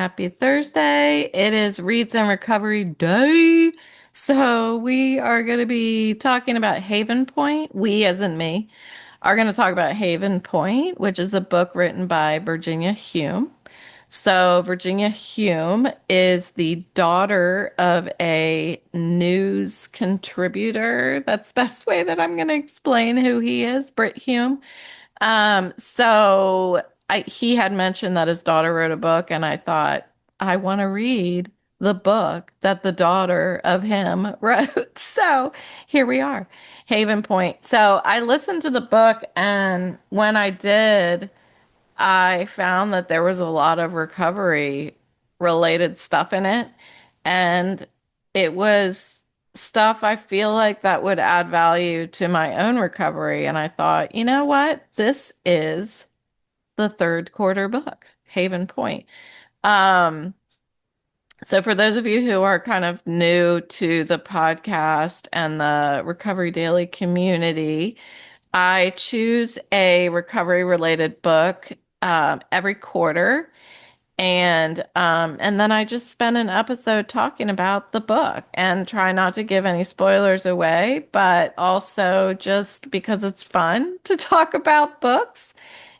Happy Thursday. It is Reads and Recovery Day. So, we are going to be talking about Haven Point. We, as in me, are going to talk about Haven Point, which is a book written by Virginia Hume. So, Virginia Hume is the daughter of a news contributor. That's the best way that I'm going to explain who he is, Britt Hume. He had mentioned that his daughter wrote a book, and I thought, I want to read the book that the daughter of him wrote. So here we are, Haven Point. So I listened to the book, and when I did, I found that there was a lot of recovery related stuff in it. And it was stuff I feel like that would add value to my own recovery. And I thought, you know what? This is the third quarter book, Haven Point. Um, so for those of you who are kind of new to the podcast and the Recovery Daily community, I choose a recovery related book every quarter, and then I just spend an episode talking about the book and try not to give any spoilers away, but also just because it's fun to talk about books.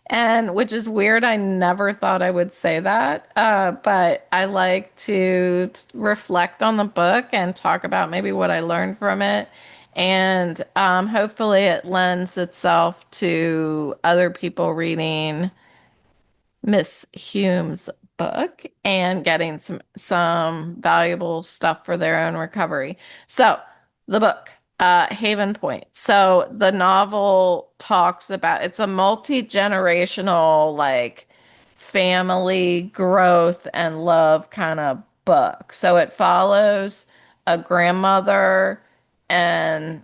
And which is weird. I never thought I would say that. But I like to reflect on the book and talk about maybe what I learned from it. And hopefully it lends itself to other people reading Miss Hume's book and getting some valuable stuff for their own recovery. So, the book, Haven Point. So, the novel talks about it's a multi-generational like family growth and love kind of book. So, it follows a grandmother and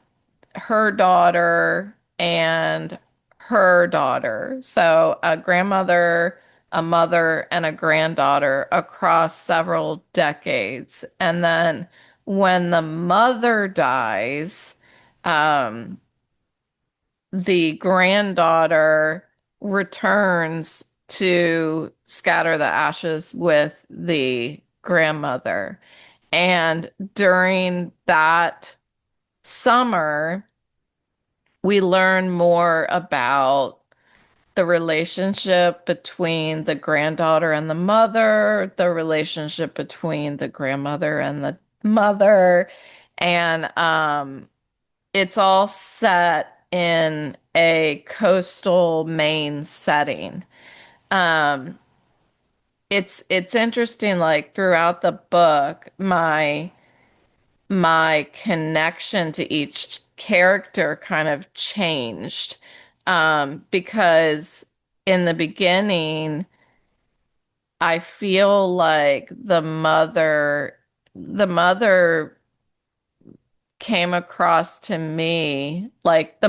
her daughter and her daughter. So a grandmother, a mother, and a granddaughter across several decades. And then when the mother dies, um, the granddaughter returns to scatter the ashes with the grandmother. And during that summer, we learn more about the relationship between the granddaughter and the mother, the relationship between the grandmother and the mother, and it's all set in a coastal Maine setting. Um, it's interesting, like throughout the book, my connection to each character kind of changed. Because in the beginning, I feel like the mother came across to me like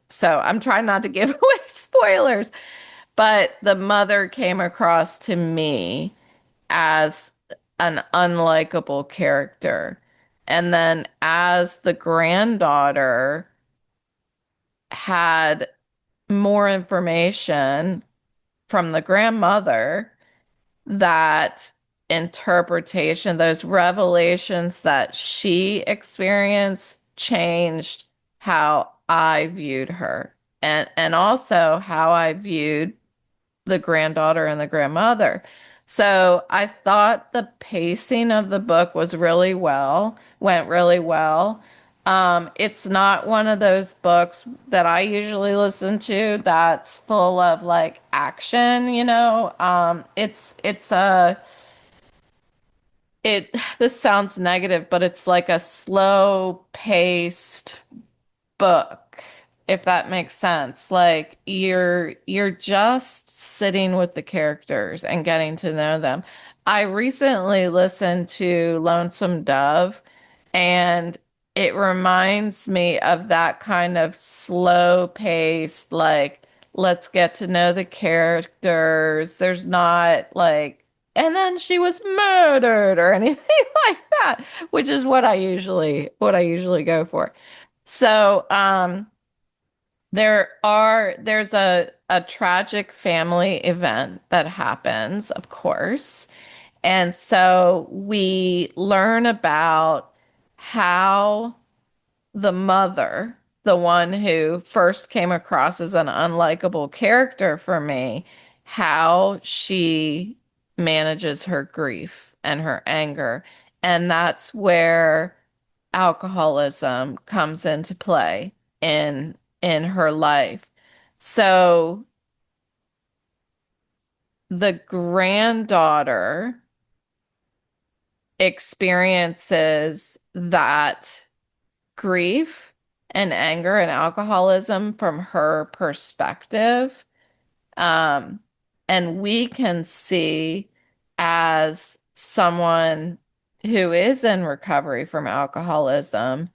so I'm trying not to give away spoilers, but the mother came across to me as an unlikable character. And then as the granddaughter had more information from the grandmother, that interpretation, those revelations that she experienced changed how I viewed her and also how I viewed the granddaughter and the grandmother. So I thought the pacing of the book went really well. It's not one of those books that I usually listen to that's full of like action, you know. It's a it this sounds negative, but it's like a slow paced book, if that makes sense. Like you're just sitting with the characters and getting to know them. I recently listened to Lonesome Dove, and it reminds me of that kind of slow paced, like, let's get to know the characters. There's not like, and then she was murdered or anything like that, which is what I usually go for. So, there's a tragic family event that happens, of course, And so we learn about how the mother, the one who first came across as an unlikable character for me, how she manages her grief and her anger. And that's where alcoholism comes into play in her life. So the granddaughter experiences that grief and anger and alcoholism from her perspective. Um, and we can see as someone who is in recovery from alcoholism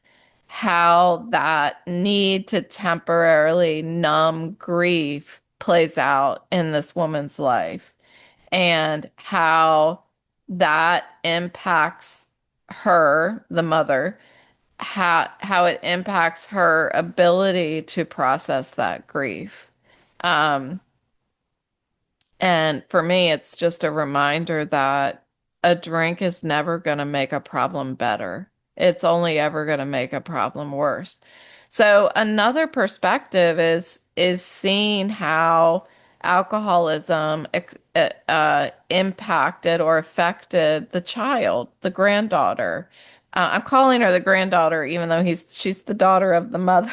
how that need to temporarily numb grief plays out in this woman's life and how that impacts her, the mother, how it impacts her ability to process that grief. Um, and for me, it's just a reminder that a drink is never going to make a problem better. It's only ever going to make a problem worse. So another perspective is seeing how alcoholism impacted or affected the child, the granddaughter. I'm calling her the granddaughter, even though she's the daughter of the mother.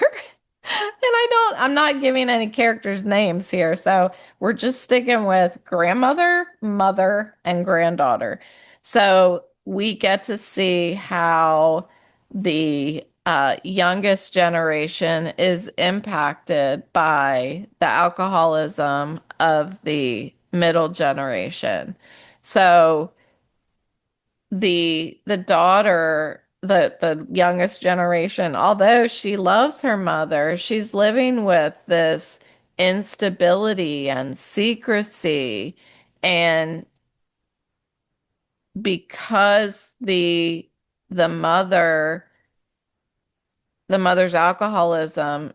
And I'm not giving any characters names here. So we're just sticking with grandmother, mother, and granddaughter. So we get to see how the youngest generation is impacted by the alcoholism of the middle generation. So the daughter, the youngest generation, although she loves her mother, she's living with this instability and secrecy. And because the mother, the mother's alcoholism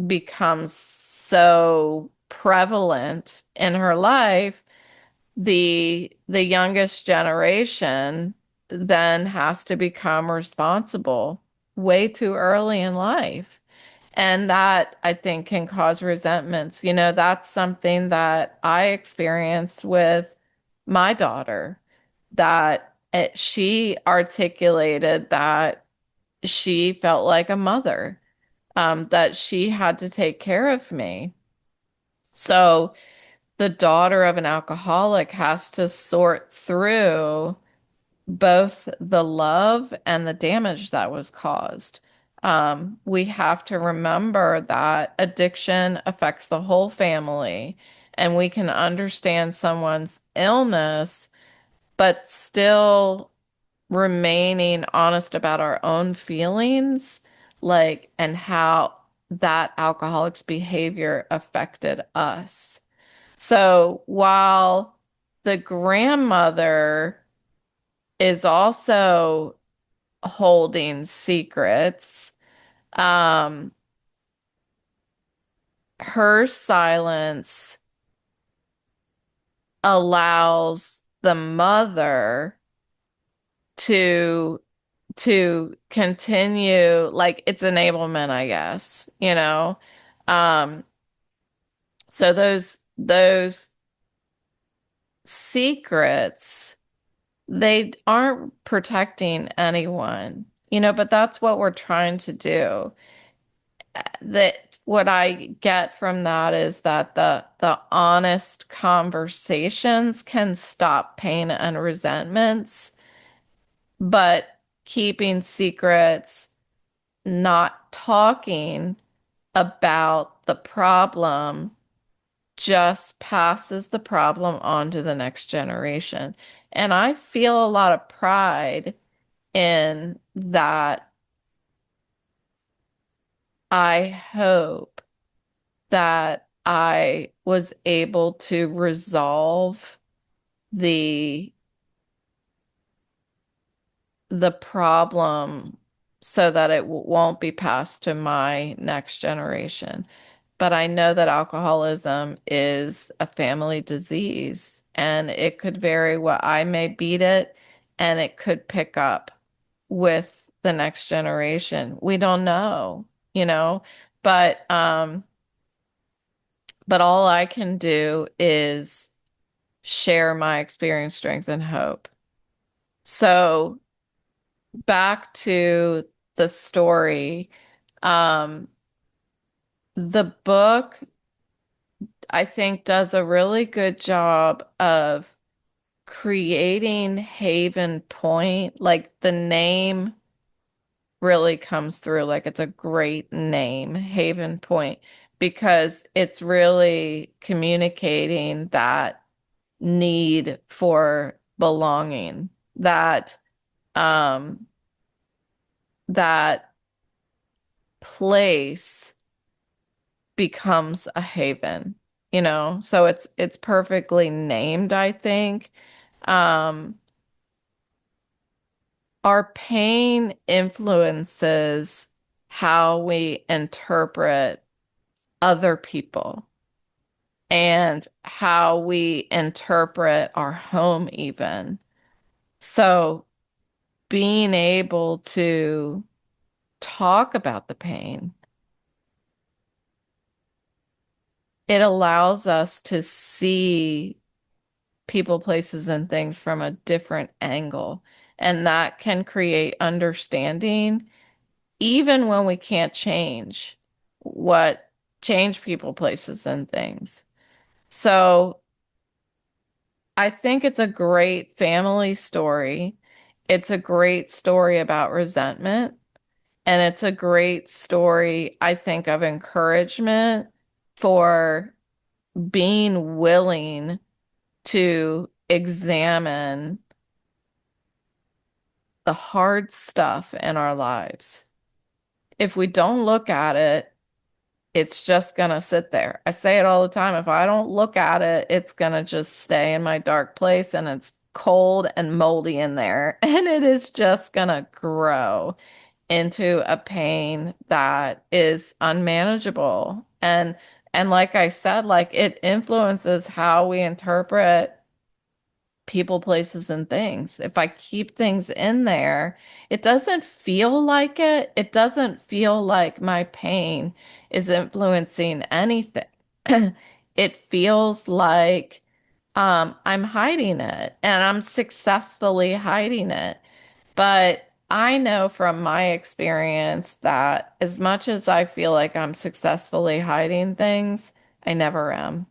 becomes so prevalent in her life, the youngest generation then has to become responsible way too early in life. And that I think can cause resentments. You know, that's something that I experienced with my daughter, that she articulated that she felt like a mother, that she had to take care of me. So the daughter of an alcoholic has to sort through both the love and the damage that was caused. We have to remember that addiction affects the whole family, and we can understand someone's illness, but still remaining honest about our own feelings, like, and how that alcoholic's behavior affected us. So while the grandmother is also holding secrets, um, her silence allows the mother to continue, like it's enablement, I guess, you know. Um, so those secrets, they aren't protecting anyone, you know, but that's what we're trying to do. That what I get from that is that the honest conversations can stop pain and resentments, but keeping secrets, not talking about the problem just passes the problem on to the next generation. And I feel a lot of pride in that. I hope that I was able to resolve the the problem so that it won't be passed to my next generation. but I know that alcoholism is a family disease and it could vary what I may beat it and it could pick up with the next generation. We don't know, you know, but um but all I can do is share my experience, strength, and hope. So back to the story, um, the book, I think, does a really good job of creating Haven Point. Like the name really comes through, like it's a great name, Haven Point, because it's really communicating that need for belonging, um that place becomes a haven, you know? So it's perfectly named, I think. Um our pain influences how we interpret other people and how we interpret our home even. So being able to talk about the pain, it allows us to see people, places, and things from a different angle. And that can create understanding even when we can't change people, places, and things. So I think it's a great family story. It's a great story about resentment. And it's a great story, I think, of encouragement for being willing to examine the hard stuff in our lives. If we don't look at it, it's just going to sit there. I say it all the time. If I don't look at it, it's going to just stay in my dark place and it's cold and moldy in there. And it is just going to grow into a pain that is unmanageable. And like I said, like it influences how we interpret people, places, and things. If I keep things in there, it doesn't feel like it. It doesn't feel like my pain is influencing anything. It feels like I'm hiding it and I'm successfully hiding it. But I know from my experience that as much as I feel like I'm successfully hiding things, I never am.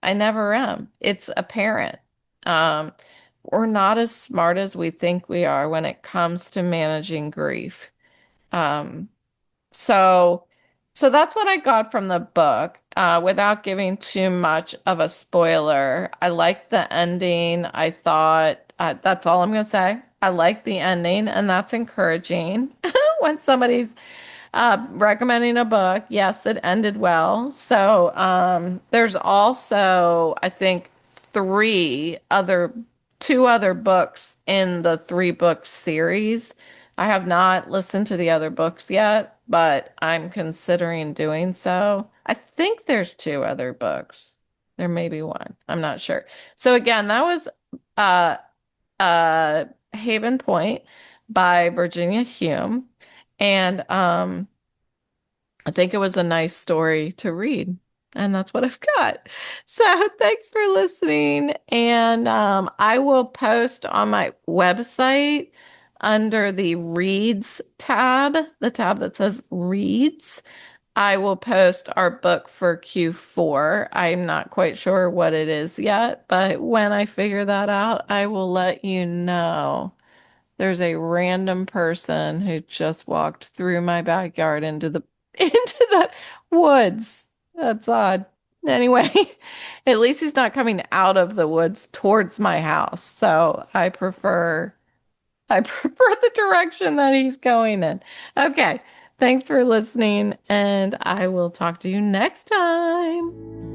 I never am. It's apparent. Um, we're not as smart as we think we are when it comes to managing grief. Um, so, so that's what I got from the book. Without giving too much of a spoiler, I liked the ending. I thought, that's all I'm gonna say. I like the ending, and that's encouraging when somebody's recommending a book. Yes, it ended well. So, there's also, I think, two other books in the three book series. I have not listened to the other books yet, but I'm considering doing so. I think there's two other books. There may be one. I'm not sure. So again, that was uh Haven Point by Virginia Hume. And I think it was a nice story to read. And that's what I've got. So thanks for listening. And I will post on my website under the Reads tab, the tab that says Reads. I will post our book for Q4. I'm not quite sure what it is yet, but when I figure that out, I will let you know. There's a random person who just walked through my backyard into the into the woods. That's odd. Anyway, at least he's not coming out of the woods towards my house. So I prefer the direction that he's going in. Okay. Thanks for listening, and I will talk to you next time.